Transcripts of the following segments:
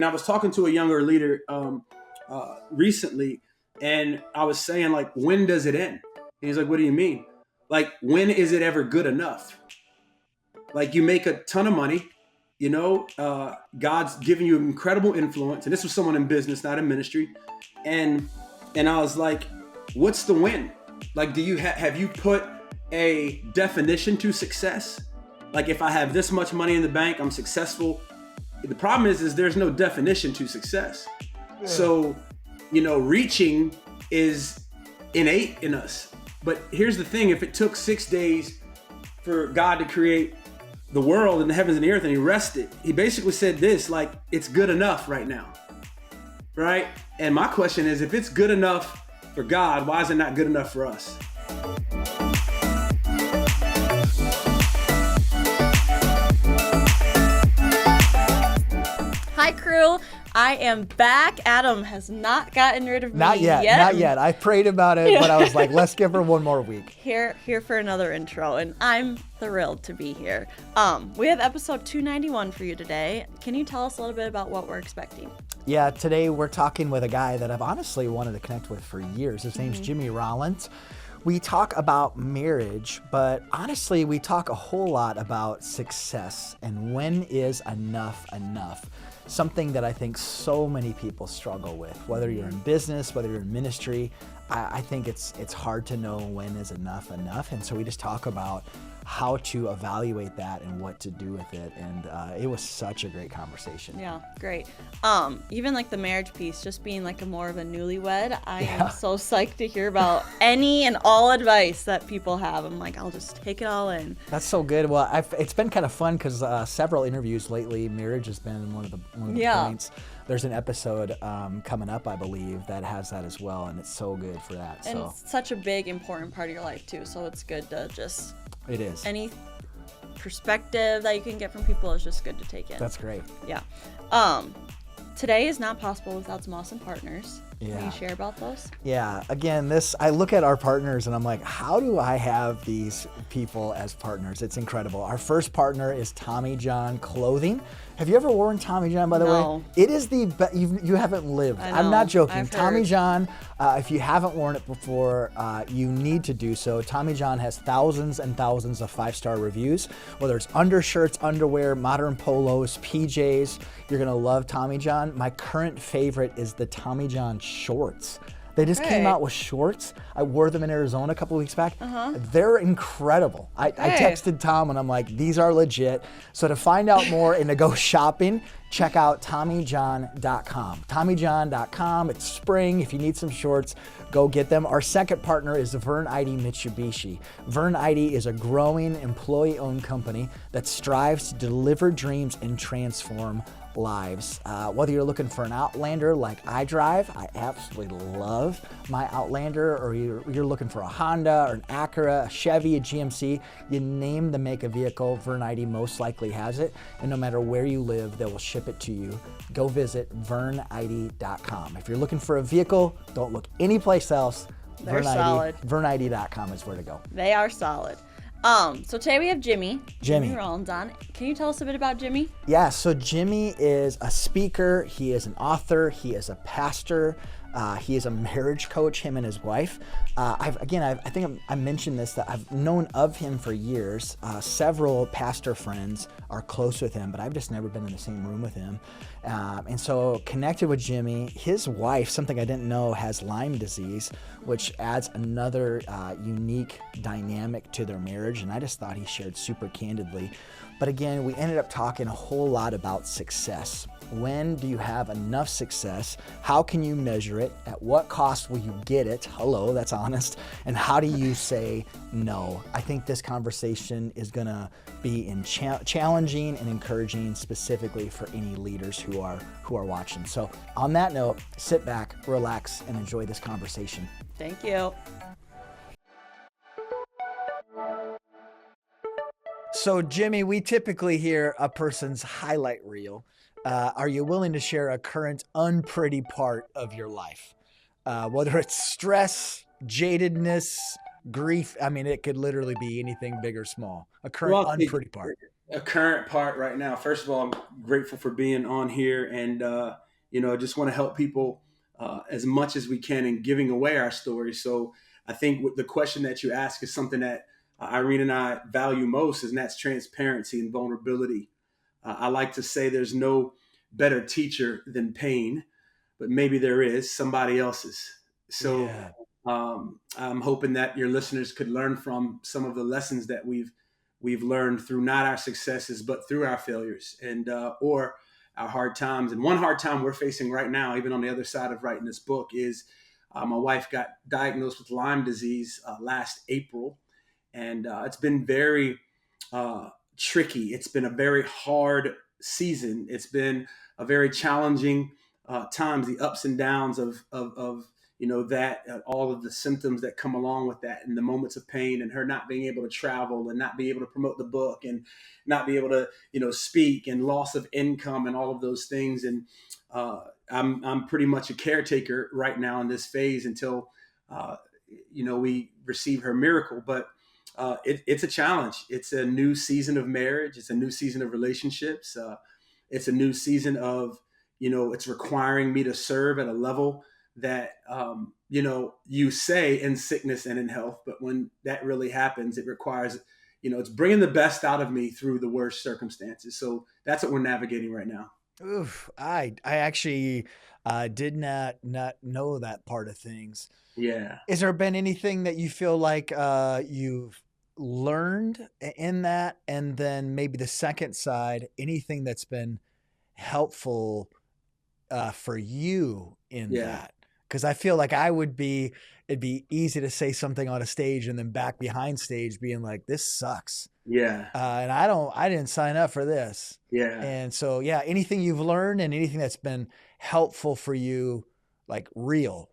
And I was talking to a younger leader recently, and I was saying, like, when does it end? And he's like, what do you mean? Like, when is it ever good enough? Like, you make a ton of money, God's giving you incredible influence. And this was someone in business, not in ministry. And I was like, what's the win? Like, do you have you put a definition to success? Like, if I have this much money in the bank, I'm successful. The problem is there's no definition to success. Yeah. So, reaching is innate in us. But here's the thing: if it took 6 days for God to create the world and the heavens and the earth, and he rested, he basically said this, like, it's good enough right now, right? And my question is, if it's good enough for God, why is it not good enough for us? Hi, crew. I am back. Adam has not gotten rid of me Not yet. I prayed about it, but I was like, let's give her one more week. Here for another intro, and I'm thrilled to be here. We have episode 291 for you today. Can you tell us a little bit about what we're expecting? Yeah, today we're talking with a guy that I've honestly wanted to connect with for years. His name's Jimmy Rollins. We talk about marriage, but honestly, we talk a whole lot about success and when is enough. Something that I think so many people struggle with, whether you're in business, whether you're in ministry. I think it's hard to know when is enough. And so we just talk about how to evaluate that and what to do with it. And it was such a great conversation. Yeah, great. Even like the marriage piece, just being like more of a newlywed, I am so psyched to hear about any and all advice that people have. I'm like, I'll just take it all in. That's so good. Well, it's been kind of fun because several interviews lately, marriage has been one of the points. There's an episode coming up, I believe, that has that as well, and it's so good for that. And it's such a big, important part of your life, too, so it's good to just... It is. Any perspective that you can get from people is just good to take in. That's great. Yeah. Today is not possible without some awesome partners. Yeah. Can you share about those? Yeah. Again, I look at our partners and I'm like, how do I have these people as partners? It's incredible. Our first partner is Tommy John Clothing. Have you ever worn Tommy John, by the way? It is the best. You haven't lived. I'm not joking. Tommy John, if you haven't worn it before, you need to do so. Tommy John has thousands and thousands of 5-star reviews, whether it's undershirts, underwear, modern polos, PJs. You're going to love Tommy John. My current favorite is the Tommy John shorts. They just came out with shorts. I wore them in Arizona a couple of weeks back. They're incredible. I texted Tom and I'm like, these are legit. So to find out more and to go shopping, check out TommyJohn.com. TommyJohn.com. It's spring. If you need some shorts, go get them. Our second partner is Vern Eide Mitsubishi. Vern Eide is a growing employee-owned company that strives to deliver dreams and transform lives. Whether you're looking for an Outlander like I drive, I absolutely love my Outlander, or you're looking for a Honda or an Acura, a Chevy, a GMC, you name the make of vehicle, Vern Eide most likely has it. And no matter where you live, they will ship it to you. Go visit verneide.com. If you're looking for a vehicle, don't look anyplace else. They're solid. Verneide.com is where to go. They are solid. So today we have Jimmy Rollins on. Can you tell us a bit about Jimmy? Yeah, so Jimmy is a speaker, he is an author, he is a pastor, he is a marriage coach, him and his wife. I think I mentioned this, that I've known of him for years. Several pastor friends are close with him, but I've just never been in the same room with him. And so connected with Jimmy. His wife, something I didn't know, has Lyme disease, which adds another unique dynamic to their marriage. And I just thought he shared super candidly. But again, we ended up talking a whole lot about success. When do you have enough success? How can you measure it? At what cost will you get it? Hello, that's honest. And how do you say no? I think this conversation is going to be challenging and encouraging, specifically for any leaders who are watching. So on that note, sit back, relax, and enjoy this conversation. Thank you. So Jimmy, we typically hear a person's highlight reel. Are you willing to share a current unpretty part of your life? Whether it's stress, jadedness, grief. I mean, it could literally be anything big or small. A current unpretty part. A current part right now. First of all, I'm grateful for being on here, and just want to help people as much as we can in giving away our stories. So I think the question that you ask is something that Irene and I value most, and that's transparency and vulnerability. I like to say there's no better teacher than pain, but maybe there is somebody else's. So Yeah. I'm hoping that your listeners could learn from some of the lessons that we've learned through not our successes, but through our failures and or our hard times. And one hard time we're facing right now, even on the other side of writing this book, is my wife got diagnosed with Lyme disease last April, and it's been very tricky. It's been a very hard season. It's been a very challenging times, the ups and downs of that all of the symptoms that come along with that, and the moments of pain, and her not being able to travel and not be able to promote the book and not be able to speak, and loss of income and all of those things. And I'm pretty much a caretaker right now in this phase until we receive her miracle. But it's a challenge. It's a new season of marriage. It's a new season of relationships. It's a new season of, it's requiring me to serve at a level that, you say in sickness and in health, but when that really happens, it requires, it's bringing the best out of me through the worst circumstances. So that's what we're navigating right now. Oof, I actually did not know that part of things. Yeah. Has there been anything that you feel like you've learned in that? And then maybe the second side, anything that's been helpful for you in that? Because I feel like it'd be easy to say something on a stage and then back behind stage being like, this sucks. Yeah. And I didn't sign up for this. Yeah. And so, yeah, anything you've learned and anything that's been helpful for you, like real.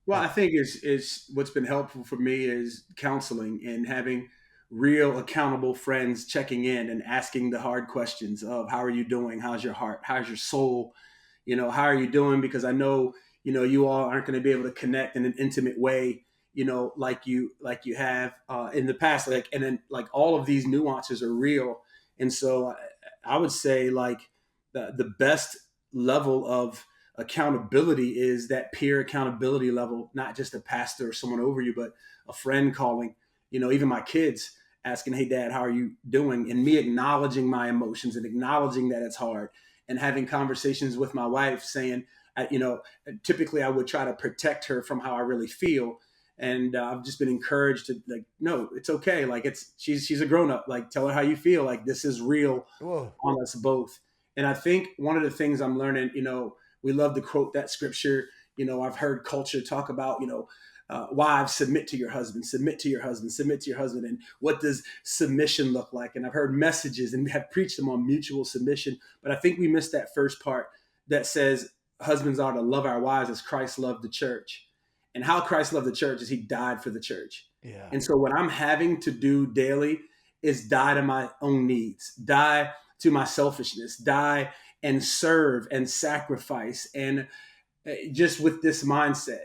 Well, I think is what's been helpful for me is counseling and having real accountable friends checking in and asking the hard questions of how are you doing? How's your heart? How's your soul? How are you doing? Because I know, you all aren't going to be able to connect in an intimate way, like you have in the past. And then all of these nuances are real. And so I would say the best level of accountability is that peer accountability level, not just a pastor or someone over you, but a friend calling, even my kids asking, hey dad, how are you doing? And me acknowledging my emotions and acknowledging that it's hard, and having conversations with my wife saying, typically I would try to protect her from how I really feel. And I've just been encouraged to no, it's okay. She's a grown up, tell her how you feel. This is real. Whoa. On us both. And I think one of the things I'm learning, we love to quote that scripture. I've heard culture talk about, wives, submit to your husband, submit to your husband, submit to your husband. And what does submission look like? And I've heard messages and have preached them on mutual submission. But I think we missed that first part that says husbands are to love our wives as Christ loved the church. And how Christ loved the church is he died for the church. Yeah. And so what I'm having to do daily is die to my own needs, die to my selfishness, die and serve and sacrifice. And just with this mindset,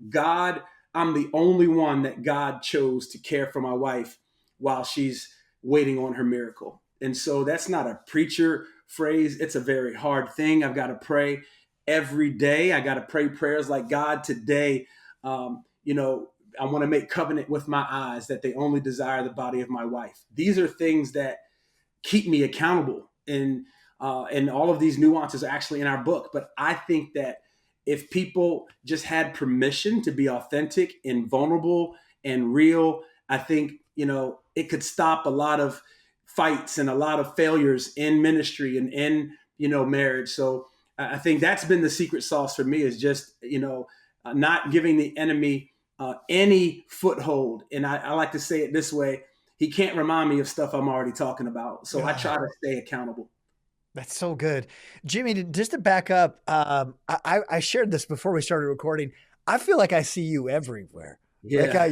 God, I'm the only one that God chose to care for my wife while she's waiting on her miracle. And so that's not a preacher phrase. It's a very hard thing. I've got to pray every day. I got to pray prayers like, God, today, I want to make covenant with my eyes that they only desire the body of my wife. These are things that keep me accountable. And all of these nuances are actually in our book. But I think that if people just had permission to be authentic and vulnerable and real, I think, it could stop a lot of fights and a lot of failures in ministry and in, marriage. So I think that's been the secret sauce for me, is just, not giving the enemy any foothold. And I like to say it this way: he can't remind me of stuff I'm already talking about. So I try to stay accountable. That's so good. Jimmy, just to back up, I shared this before we started recording. I feel like I see you everywhere. Yeah.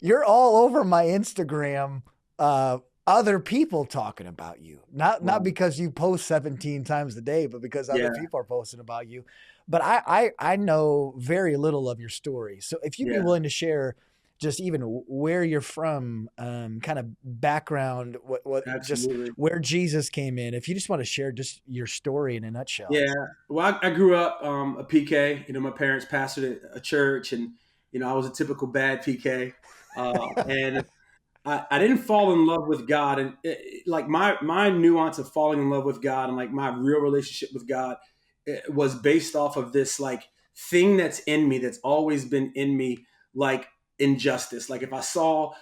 You're all over my Instagram, other people talking about you. Not because you post 17 times a day, but because other people are posting about you. But I know very little of your story. So if you'd be willing to share just even where you're from, kind of background, just Absolutely. where Jesus came in. If you just want to share just your story in a nutshell. Yeah. Well, I grew up a PK. My parents pastored a church, and I was a typical bad PK. And I didn't fall in love with God, and like my nuance of falling in love with God and like my real relationship with God, it was based off of this like thing that's in me, that's always been in me, like injustice. Like if I saw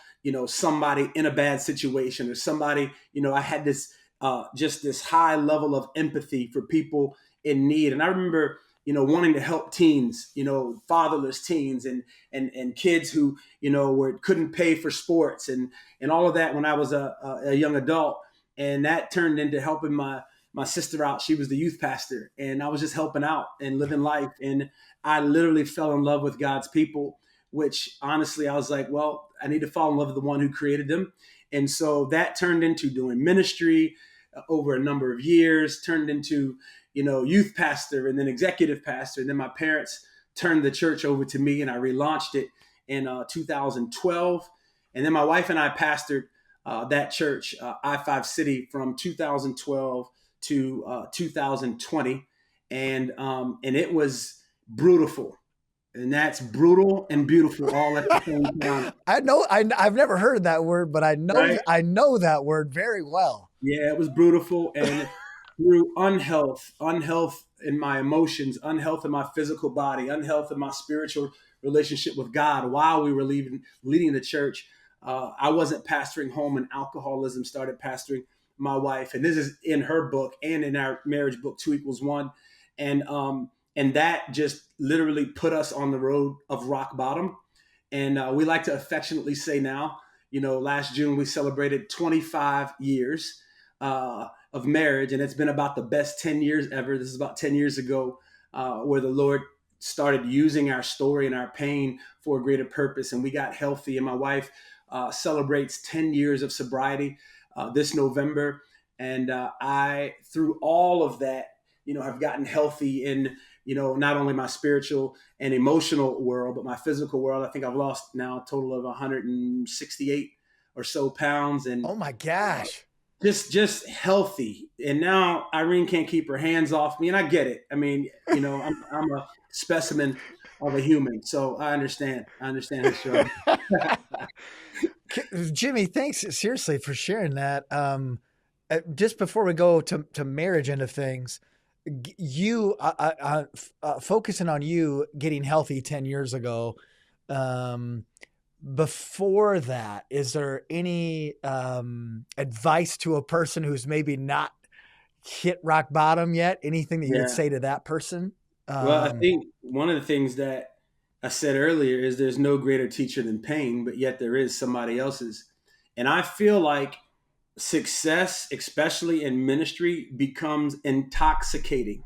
somebody in a bad situation, or somebody, I had this just this high level of empathy for people in need. And I remember wanting to help teens, fatherless teens, and kids who couldn't pay for sports, and all of that when I was a young adult. And that turned into helping my sister out. She was the youth pastor, and I was just helping out and living life. And I literally fell in love with God's people, which honestly, I was like, well, I need to fall in love with the one who created them. And so that turned into doing ministry over a number of years, turned into, youth pastor, and then executive pastor. And then my parents turned the church over to me, and I relaunched it in 2012. And then my wife and I pastored that church, I-5 City, from 2012 to 2020. And it was brutal. And that's brutal and beautiful all at the same time. I've never heard that word, but I know, right? I know that word very well. Yeah, it was brutal. And through unhealth in my emotions, unhealth in my physical body, unhealth in my spiritual relationship with God while we were leading the church, I wasn't pastoring home, and alcoholism started pastoring my wife. And this is in her book and in our marriage book, 2=1. And that just literally put us on the road of rock bottom. And we like to affectionately say now, last June we celebrated 25 years of marriage, and it's been about the best 10 years ever. This is about 10 years ago, where the Lord started using our story and our pain for a greater purpose, and we got healthy. And my wife celebrates 10 years of sobriety this November. And I, through all of that, have gotten healthy in, not only my spiritual and emotional world, but my physical world. I think I've lost now a total of 168 or so pounds. And oh my gosh, just healthy. And now Irene can't keep her hands off me, and I get it. I mean, I'm a specimen of a human, so I understand his struggle. Jimmy, thanks seriously for sharing that. Just before we go to marriage into things, you focusing on you getting healthy 10 years ago. Before that, is there any advice to a person who's maybe not hit rock bottom yet? Anything that you would say to that person? Well, I think one of the things that I said earlier is there's no greater teacher than pain, but yet there is somebody else's. And I feel like success, especially in ministry, becomes intoxicating,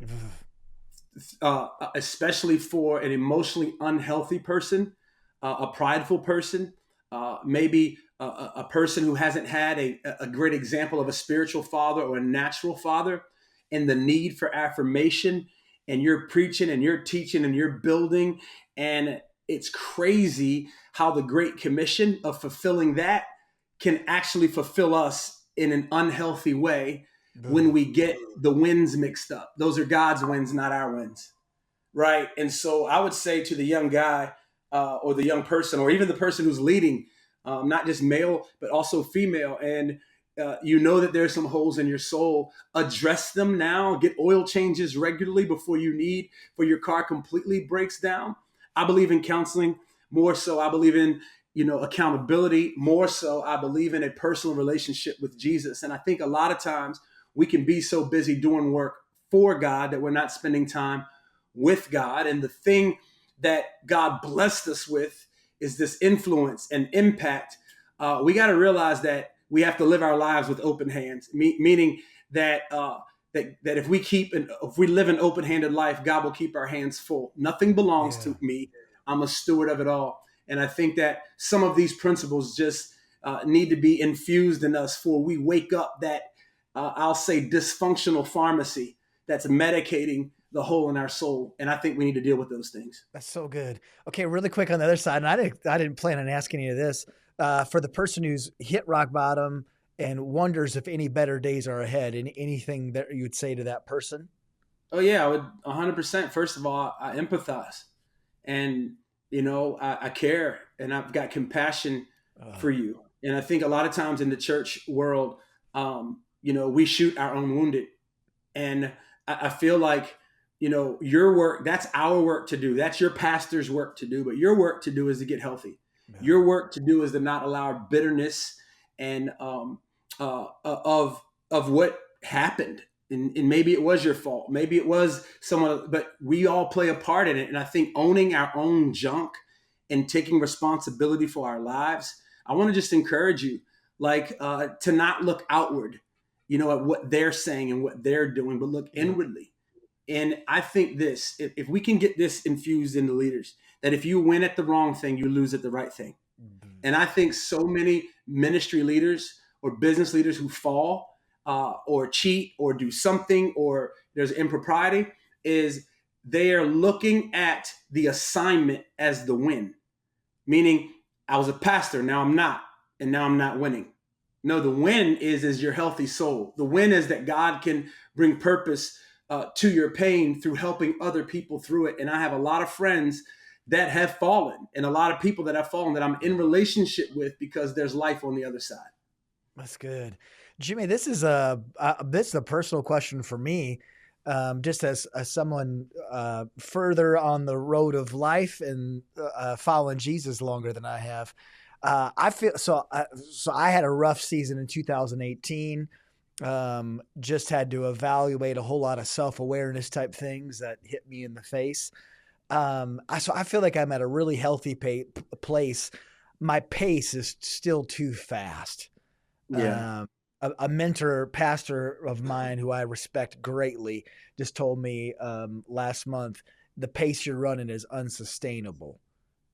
especially for an emotionally unhealthy person, a prideful person, maybe a person who hasn't had a great example of a spiritual father or a natural father, and the need for affirmation. And you're preaching and you're teaching and you're building. And it's crazy how the Great Commission of fulfilling that can actually fulfill us in an unhealthy way when we get the wins mixed up. Those are God's wins, not our wins. Right. And so I would say to the young guy or the young person, or even the person who's leading, not just male, but also female, and that there's some holes in your soul, address them now, get oil changes regularly before your car completely breaks down. I believe in counseling more so. I believe in, accountability more so. I believe in a personal relationship with Jesus. And I think a lot of times we can be so busy doing work for God that we're not spending time with God. And the thing that God blessed us with is this influence and impact. We got to realize that we have to live our lives with open hands, meaning that if we live an open-handed life, God will keep our hands full. Nothing belongs to me. I'm a steward of it all. And I think that some of these principles just need to be infused in us for we wake up that, I'll say, dysfunctional pharmacy that's medicating the hole in our soul. And I think we need to deal with those things. That's so good. Okay, really quick on the other side, and I didn't plan on asking you this. For the person who's hit rock bottom and wonders if any better days are ahead, and anything that you would say to that person? Oh yeah, I would 100%. First of all, I empathize, and I care, and I've got compassion for you. And I think a lot of times in the church world, we shoot our own wounded, and I feel like your work, that's our work to do. That's your pastor's work to do, but your work to do is to get healthy. Yeah. Your work to do is to not allow bitterness and of what happened. And maybe it was your fault. Maybe it was someone, but we all play a part in it. And I think owning our own junk and taking responsibility for our lives, I want to just encourage you, to not look outward, at what they're saying and what they're doing, but look inwardly. And I think this, if we can get this infused into leaders, that if you win at the wrong thing, you lose at the right thing. Mm-hmm. And I think so many ministry leaders or business leaders who fall, or cheat or do something, or there's impropriety, is they are looking at the assignment as the win. Meaning, I was a pastor, now I'm not, and now I'm not winning. No, the win is your healthy soul. The win is that God can bring purpose to your pain through helping other people through it. And I have a lot of friends that have fallen, and a lot of people that have fallen that I'm in relationship with because there's life on the other side. That's good. Jimmy, this is a personal question for me, just as someone further on the road of life and following Jesus longer than I have. I feel so I had a rough season in 2018. Just had to evaluate a whole lot of self-awareness type things that hit me in the face. So I feel like I'm at a really healthy place. My pace is still too fast. Yeah. A mentor pastor of mine who I respect greatly just told me last month, the pace you're running is unsustainable.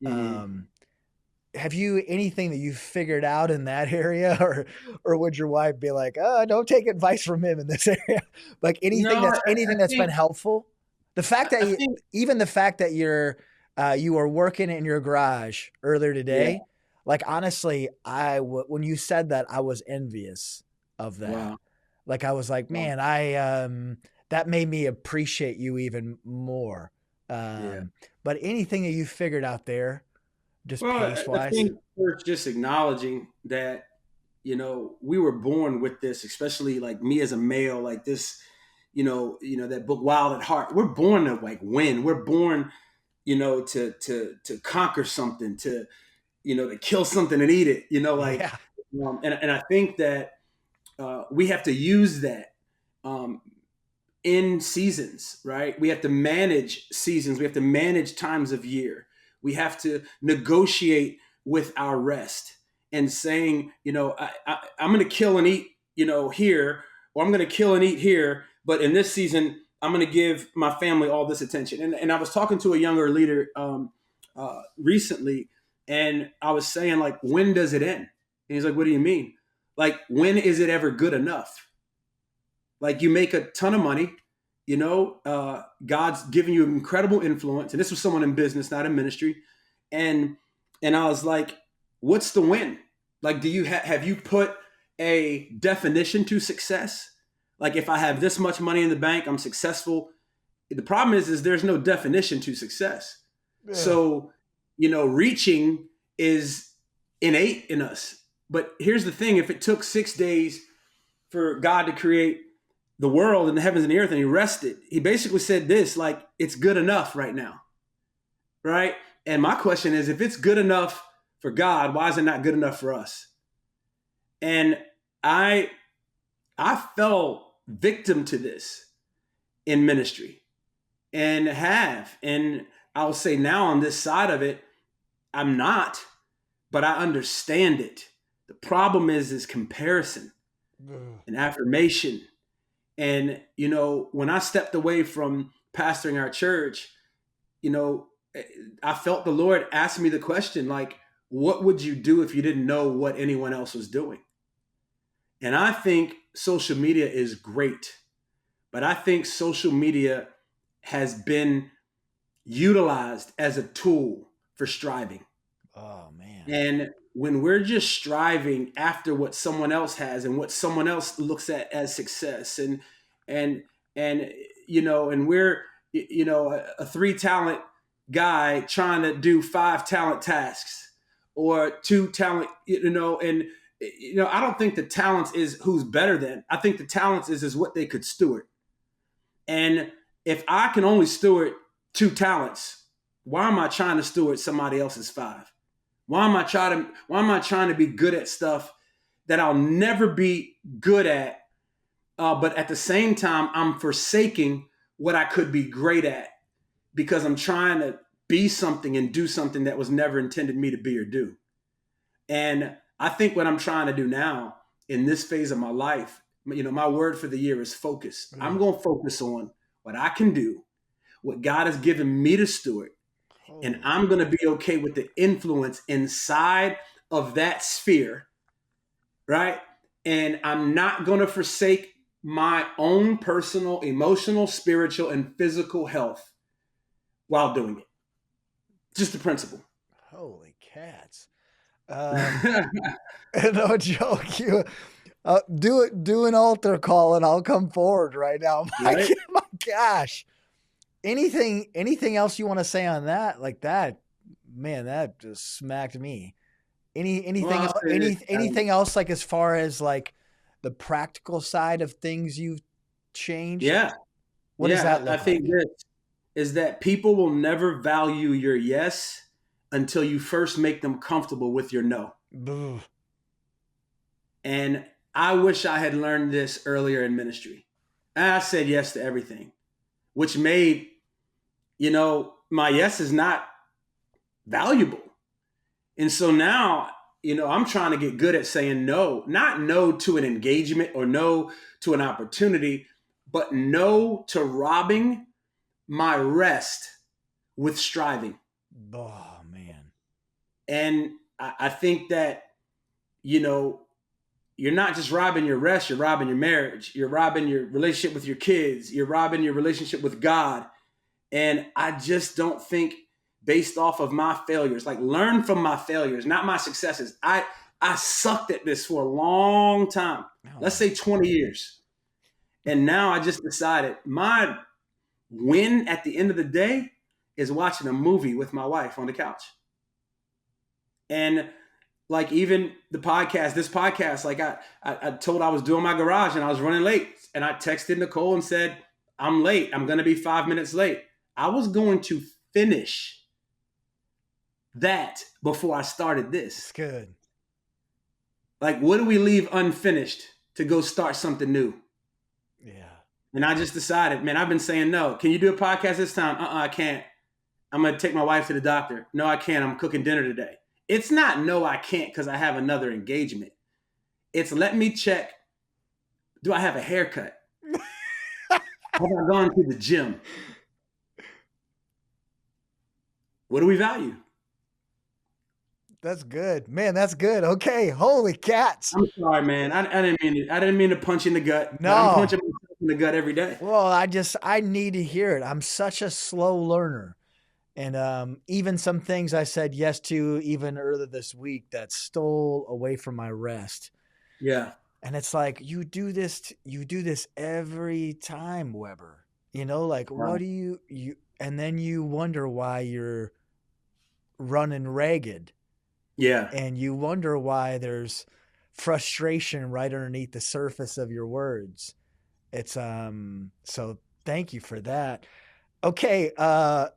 Mm-hmm. Have you anything that you've figured out in that area, or would your wife be like, "Oh, don't take advice from him in this area"? Like anything that's been helpful. The fact that you were working in your garage earlier today, like honestly, when you said that, I was envious of that. Wow. Like I was like, man, that made me appreciate you even more. But anything that you figured out there, just pace-wise? I think we're just acknowledging that, we were born with this, especially like me as a male, like this, that book Wild at Heart. We're born to win. We're born, to conquer something, to kill something and eat it, and I think that we have to use that in seasons, right? We have to manage seasons. We have to manage times of year. We have to negotiate with our rest and saying, I'm going to kill and eat, here, or I'm going to kill and eat here. But in this season, I'm going to give my family all this attention. And I was talking to a younger leader recently, and I was saying, when does it end? And he's like, what do you mean? When is it ever good enough? You make a ton of money, God's giving you incredible influence. And this was someone in business, not in ministry. And I was like, what's the win? Do you have you put a definition to success? If I have this much money in the bank, I'm successful. The problem is there's no definition to success. Yeah. So, reaching is innate in us. But here's the thing, if it took 6 days for God to create the world and the heavens and the earth, and he rested, he basically said this, it's good enough right now. Right? And my question is, if it's good enough for God, why is it not good enough for us? And I fell victim to this in ministry and I'll say now on this side of it, I'm not, but I understand it. The problem is comparison and affirmation. And, when I stepped away from pastoring our church, I felt the Lord ask me the question, what would you do if you didn't know what anyone else was doing? And I think social media is great, but I think social media has been utilized as a tool for striving. Oh man. And when we're just striving after what someone else has and what someone else looks at as success, and and we're a 3 talent guy trying to do 5 talent tasks or 2 talent, and I don't think the talents is who's better than. I think the talents is what they could steward. And if I can only steward 2 talents, why am I trying to steward somebody else's 5? Why am I trying to be good at stuff that I'll never be good at? But at the same time, I'm forsaking what I could be great at because I'm trying to be something and do something that was never intended me to be or do. And I think what I'm trying to do now in this phase of my life, my word for the year is focus. Mm-hmm. I'm going to focus on what I can do, what God has given me to steward. And I'm going to be okay with the influence inside of that sphere, right? And I'm not going to forsake my own personal, emotional, spiritual, and physical health while doing it. Just the principle. Holy cats. No joke. You do an altar call and I'll come forward right now. My gosh. Anything else you want to say on that? Like that, man, that just smacked me. Anything else, like as far as like the practical side of things you've changed? Yeah. What does that look like? I think this is that people will never value your yes until you first make them comfortable with your no. Ugh. And I wish I had learned this earlier in ministry. I said yes to everything, which made, my yes is not valuable. And so now, I'm trying to get good at saying no, not no to an engagement or no to an opportunity, but no to robbing my rest with striving. Oh, man. And I think that, you're not just robbing your rest, you're robbing your marriage, you're robbing your relationship with your kids, you're robbing your relationship with God. And I just don't think, based off of my failures, like learn from my failures, not my successes. I sucked at this for a long time. Let's say 20 years. And now I just decided my win at the end of the day is watching a movie with my wife on the couch. And like even this podcast, like I told I was doing my garage and I was running late. And I texted Nicole and said, I'm late. I'm going to be 5 minutes late. I was going to finish that before I started this. It's good. Like, what do we leave unfinished to go start something new? Yeah. And I just decided, man, I've been saying no. Can you do a podcast this time? I can't. I'm going to take my wife to the doctor. No, I can't. I'm cooking dinner today. It's not no, I can't because I have another engagement. It's let me check. Do I have a haircut? Have I gone to the gym? What do we value? That's good, man. That's good. Okay, holy cats. I'm sorry, man. I didn't mean to punch in the gut. No, I'm punching myself in the gut every day. Well, I need to hear it. I'm such a slow learner, and even some things I said yes to even earlier this week that stole away from my rest. Yeah, and it's like you do this every time, Weber. Like right. What do you? And then you wonder why you're running ragged. Yeah. And you wonder why there's frustration right underneath the surface of your words. It's so thank you for that. Okay, for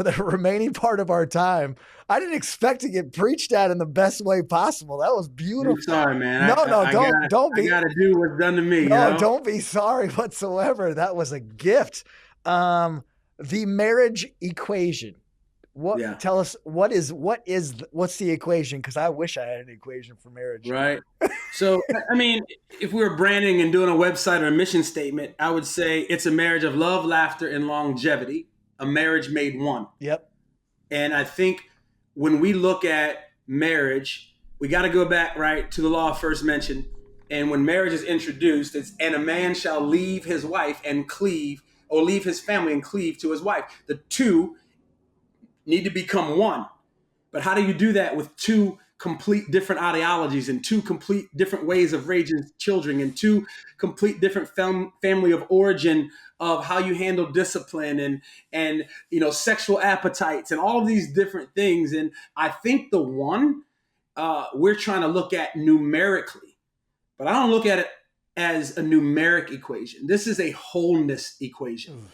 the remaining part of our time, I didn't expect to get preached at in the best way possible. That was beautiful. I'm sorry, man. Don't be. I gotta do what's done to me. No, don't be sorry whatsoever. That was a gift. The marriage equation. Tell us what's the equation? Because I wish I had an equation for marriage. Right. So, I mean, if we were branding and doing a website or a mission statement, I would say it's a marriage of love, laughter, and longevity, a marriage made one. Yep. And I think when we look at marriage, we got to go back, right, to the law of first mention. And when marriage is introduced, it's, and a man shall leave his wife and cleave or leave his family and cleave to his wife. The two need to become one. But how do you do that with two complete different ideologies and two complete different ways of raising children and two complete different family of origin of how you handle discipline and sexual appetites and all of these different things? And I think the one we're trying to look at numerically, but I don't look at it as a numeric equation. This is a wholeness equation.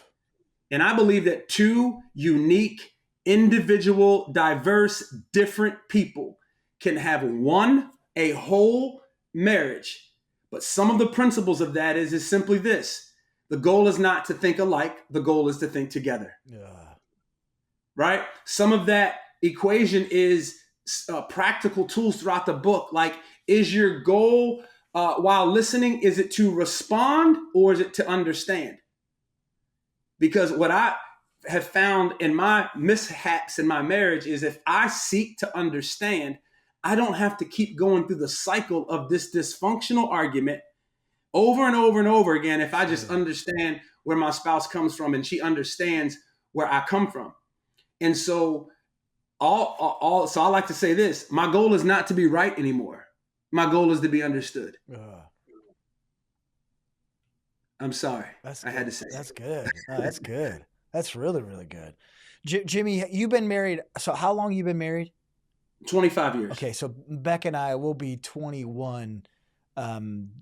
And I believe that two unique, individual, diverse, different people can have a whole marriage. But some of the principles of that is simply this. The goal is not to think alike. The goal is to think together. Right? Some of that equation is practical tools throughout the book. Like, is your goal while listening, is it to respond or is it to understand? Because what I have found in my mishaps in my marriage is if I seek to understand, I don't have to keep going through the cycle of this dysfunctional argument over and over and over again if I just understand where my spouse comes from and she understands where I come from. And so so I like to say this, my goal is not to be right anymore. My goal is to be understood. I'm sorry. I had to say that's good. No, that's good. That's really, really good. Jimmy, you've been married. So how long you been married? 25 years. Okay. So Beck and I will be 21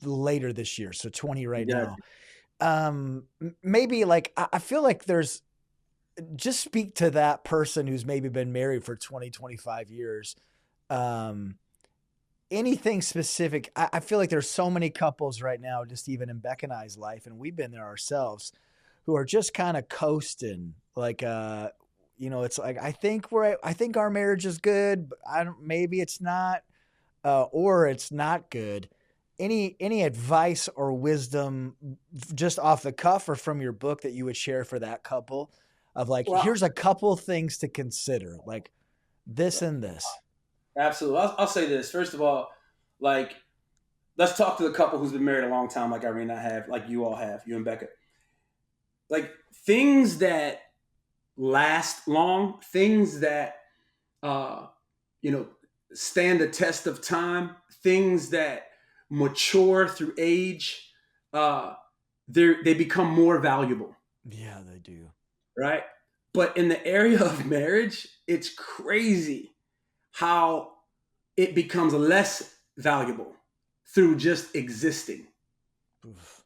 later this year. So 20 right now. Maybe like, I feel like just speak to that person who's maybe been married for 20, 25 years. Anything specific? I feel like there's so many couples right now, just even in Beck and I's life, and we've been there ourselves, who are just kind of coasting. Like, it's like, I think our marriage is good, but maybe it's not, or it's not good. Any advice or wisdom just off the cuff or from your book that you would share for that couple of like, here's a couple things to consider, like this and this. Absolutely. I'll say this. First of all, like, let's talk to the couple who's been married a long time, like Irene and I have, like you all have, you and Becca. Like, things that last long, things that, stand the test of time, things that mature through age, they become more valuable. Yeah, they do. Right? But in the area of marriage, it's crazy how it becomes less valuable through just existing. Oof.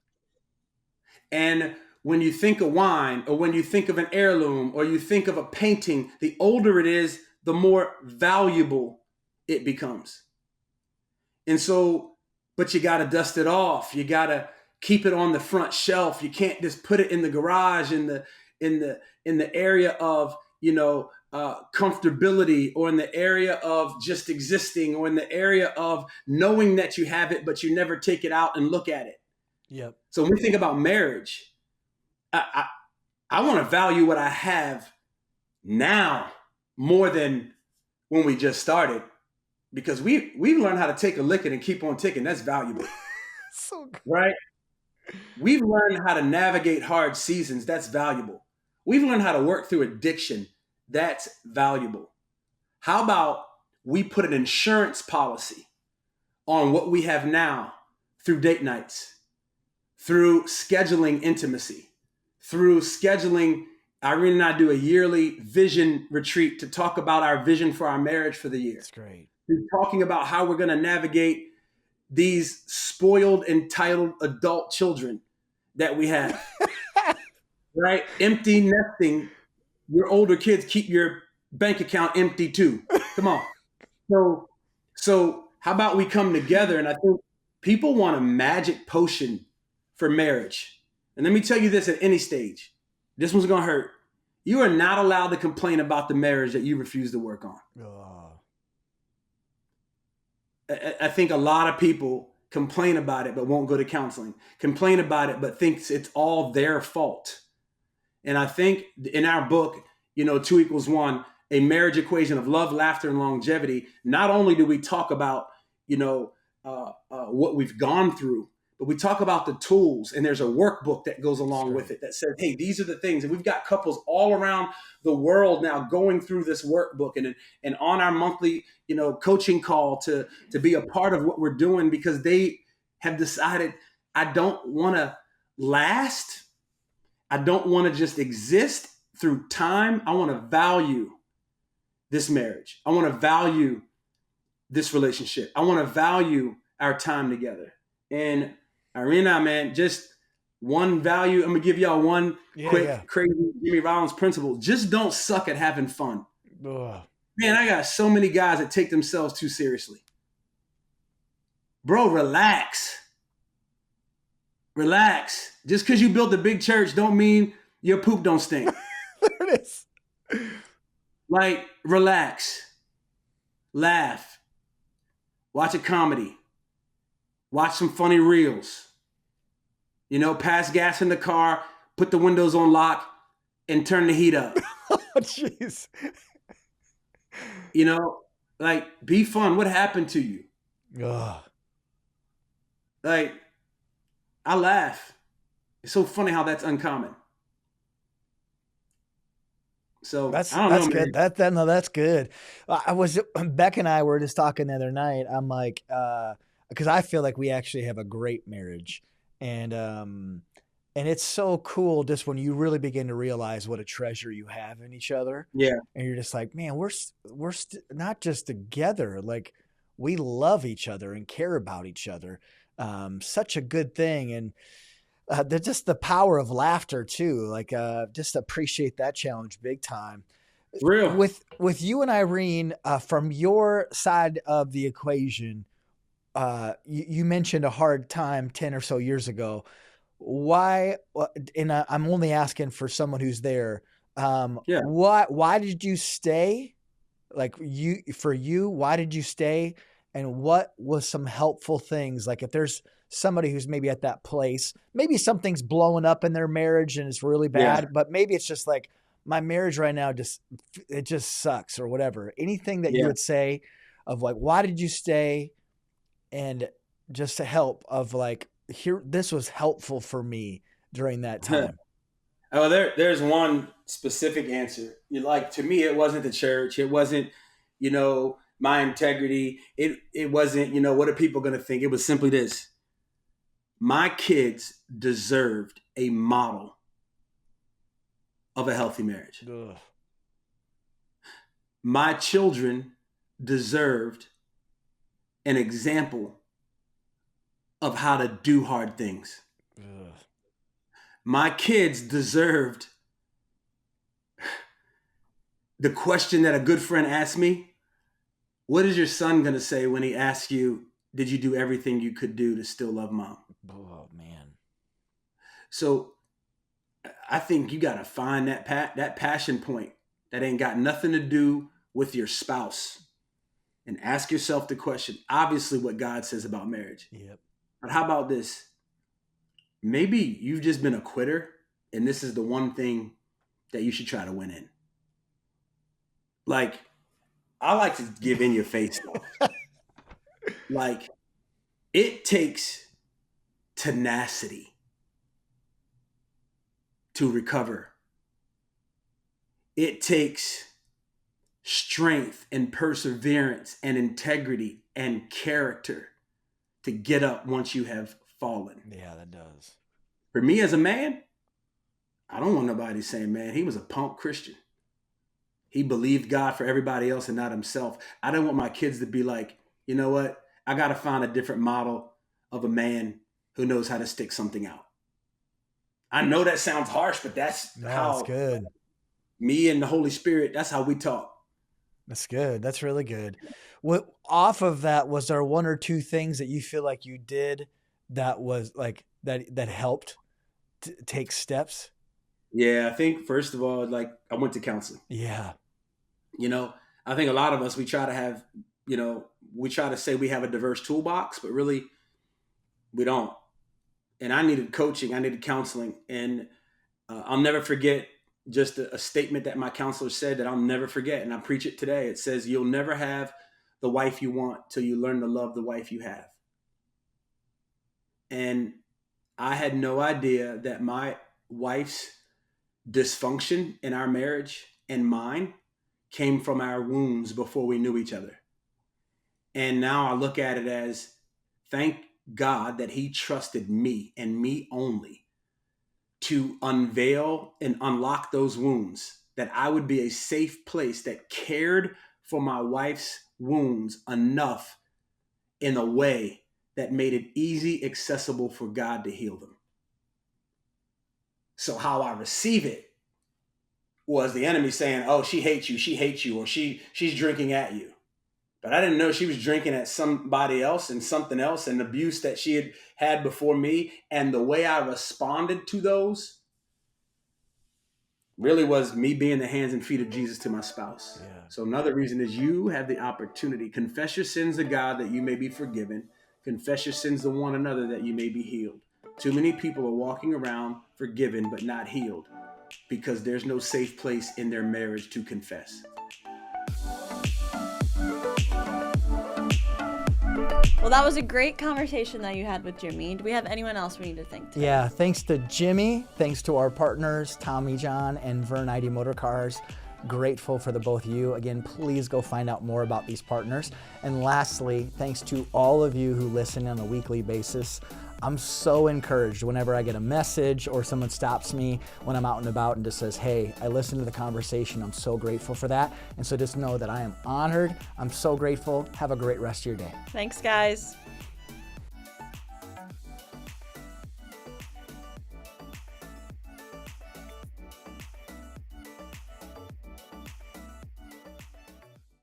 And when you think of wine, or when you think of an heirloom, or you think of a painting, the older it is, the more valuable it becomes. And so, but you got to dust it off. You got to keep it on the front shelf. You can't just put it in the garage in the area of, comfortability, or in the area of just existing, or in the area of knowing that you have it, but you never take it out and look at it. Yep. So when we think about marriage, I want to value what I have now more than when we just started, because we've learned how to take a licking and keep on ticking. That's valuable. So good. Right? We've learned how to navigate hard seasons. That's valuable. We've learned how to work through addiction. That's valuable. How about we put an insurance policy on what we have now through date nights, through scheduling intimacy, through scheduling. Irene and I do a yearly vision retreat to talk about our vision for our marriage for the year. That's great. We're talking about how we're going to navigate these spoiled, entitled adult children that we have. Right? Empty nesting. Your older kids keep your bank account empty too. Come on. So how about we come together? And I think people want a magic potion for marriage. And let me tell you this, at any stage, this one's going to hurt. You are not allowed to complain about the marriage that you refuse to work on. I think a lot of people complain about it, but won't go to counseling. Complain about it, but thinks it's all their fault. And I think in our book, 2=1, a marriage equation of love, laughter, and longevity, not only do we talk about, what we've gone through, but we talk about the tools, and there's a workbook that goes along with it that says, hey, these are the things. And we've got couples all around the world now going through this workbook and on our monthly, coaching call to be a part of what we're doing, because they have decided, I don't want to last. I don't want to just exist through time. I want to value this marriage. I want to value this relationship. I want to value our time together. And Irene and I, man, just one value. I'm going to give y'all one crazy Jimmy Rollins principle. Just don't suck at having fun. Ugh. Man, I got so many guys that take themselves too seriously. Bro, relax. Relax. Just because you built a big church don't mean your poop don't stink. There it is. Like, relax. Laugh. Watch a comedy. Watch some funny reels. Pass gas in the car, put the windows on lock, and turn the heat up. Oh, jeez. Like, be fun. What happened to you? Ugh. Like, I laugh. It's so funny how that's uncommon. So that's I don't know, good. That's good. Beck and I were just talking the other night. I'm like, because I feel like we actually have a great marriage, and it's so cool just when you really begin to realize what a treasure you have in each other. Yeah, and you're just like, man, we're not just together. Like, we love each other and care about each other. Such a good thing, and just the power of laughter too. Like, just appreciate that challenge big time. Real with you and Irene, from your side of the equation, you mentioned a hard time 10 or so years ago. Why? And I'm only asking for someone who's there. Why did you stay? Like, why did you stay? And what was some helpful things? Like, if there's somebody who's maybe at that place, maybe something's blowing up in their marriage and it's really bad, but maybe it's just like, my marriage right now, it just sucks or whatever. Anything that you would say of like, why did you stay? And just to help of like, this was helpful for me during that time. Oh, there's one specific answer. To me, it wasn't the church. It wasn't, my integrity. It wasn't, what are people going to think? It was simply this. My kids deserved a model of a healthy marriage. Ugh. My children deserved an example of how to do hard things. Ugh. My kids deserved the question that a good friend asked me. What is your son going to say when he asks you, did you do everything you could do to still love mom? Oh, man. So I think you got to find that passion point that ain't got nothing to do with your spouse, and ask yourself the question, obviously what God says about marriage. Yep. But how about this? Maybe you've just been a quitter, and this is the one thing that you should try to win in. Like, I like to give in your face. Like, it takes tenacity to recover. It takes strength and perseverance and integrity and character to get up once you have fallen. Yeah, that does. For me as a man, I don't want nobody saying, man, he was a punk Christian. He believed God for everybody else and not himself. I don't want my kids to be like, you know what? I got to find a different model of a man who knows how to stick something out. I know that sounds harsh, but that's good. Me and the Holy Spirit, that's how we talk. That's good. That's really good. What off of that, was there one or two things that you feel like you did that was like that helped to take steps? Yeah, I think first of all, like, I went to counseling. Yeah. I think a lot of us, we try to have, we try to say we have a diverse toolbox, but really we don't. And I needed coaching. I needed counseling. And I'll never forget just a statement that my counselor said that I'll never forget. And I preach it today. It says, you'll never have the wife you want till you learn to love the wife you have. And I had no idea that my wife's dysfunction in our marriage and mine came from our wounds before we knew each other. And now I look at it as, thank God that he trusted me and me only to unveil and unlock those wounds, that I would be a safe place that cared for my wife's wounds enough in a way that made it easy, accessible for God to heal them. So how I receive it was the enemy saying, oh, she hates you, or she's drinking at you. But I didn't know she was drinking at somebody else and something else, and abuse that she had had before me. And the way I responded to those really was me being the hands and feet of Jesus to my spouse. Yeah. So another reason is you have the opportunity. Confess your sins to God that you may be forgiven. Confess your sins to one another that you may be healed. Too many people are walking around forgiven but not healed because there's no safe place in their marriage to confess. Well, that was a great conversation that you had with Jimmy. Do we have anyone else we need to thank today? Yeah, thanks to Jimmy. Thanks to our partners, Tommy John and Vern Eide Motor Cars. Grateful for the both of you. Again, please go find out more about these partners. And lastly, thanks to all of you who listen on a weekly basis. I'm so encouraged whenever I get a message or someone stops me when I'm out and about and just says, hey, I listened to the conversation. I'm so grateful for that. And so just know that I am honored. I'm so grateful. Have a great rest of your day. Thanks, guys.